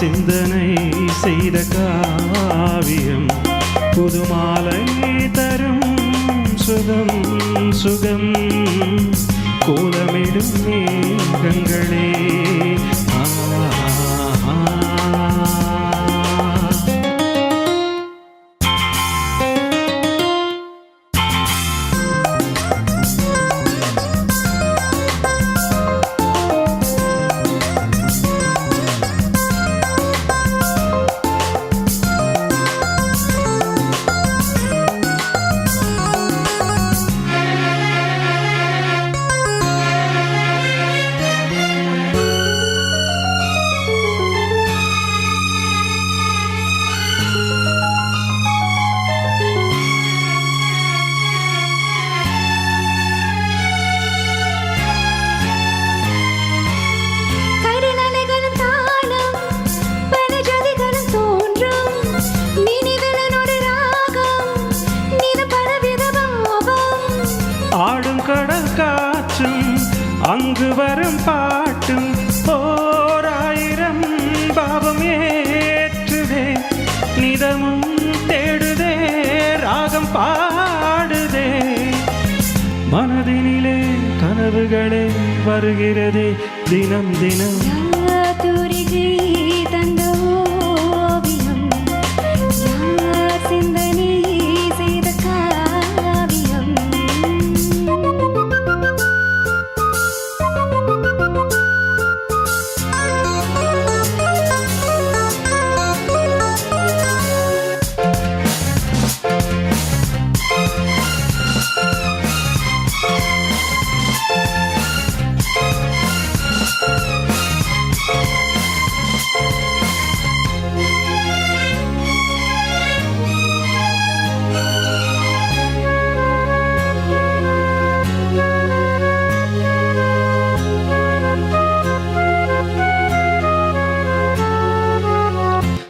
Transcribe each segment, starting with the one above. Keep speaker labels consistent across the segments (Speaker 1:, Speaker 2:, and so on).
Speaker 1: சிந்தனை செய்த காவியம் புதுமாலை தரும் சுகம் சுகம் கோலமிடும் மேகங்களே ஆடும் கடல் காற்றும் அங்கு வரும் பாட்டும் ஓராயிரம் பாவம் ஏற்றுதே நிதமும் தேடுதே ராகம் பாடுதே மனதினிலே கனவுகளே வருகிறதே தினம் தினம்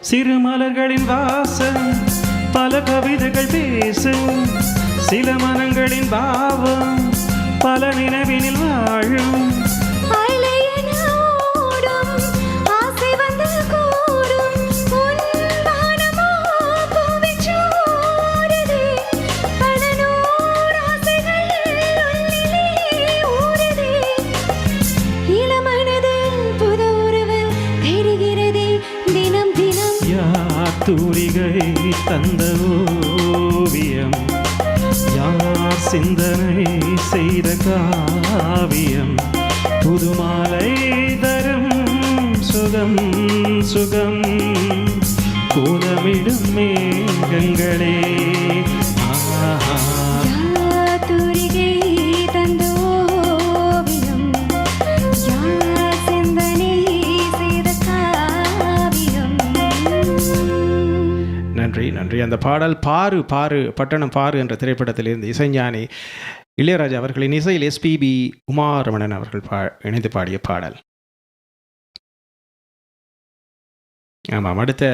Speaker 1: சிறு மலர்களின் வாசம் பல கவிதைகள் பேசும் சில மனங்களின் பாவம் பல நினைவினில் வாழும் தூரிகை தந்த ஓவியம் யார் சிந்தனை செய்த காவியம் புதுமாலை தரும் சுகம் சுகம் கோலமிடும் மேகங்களே
Speaker 2: நன்றி நன்றி. அந்த பாடல் பாரு பாரு பட்டணம் பாரு என்ற திரைப்படத்திலிருந்து இசைஞானி இளையராஜா அவர்களின் இசையில் எஸ்பிபி உமாரமணன் அவர்கள் இணைந்து பாடிய பாடல். ஆமாம், அடுத்த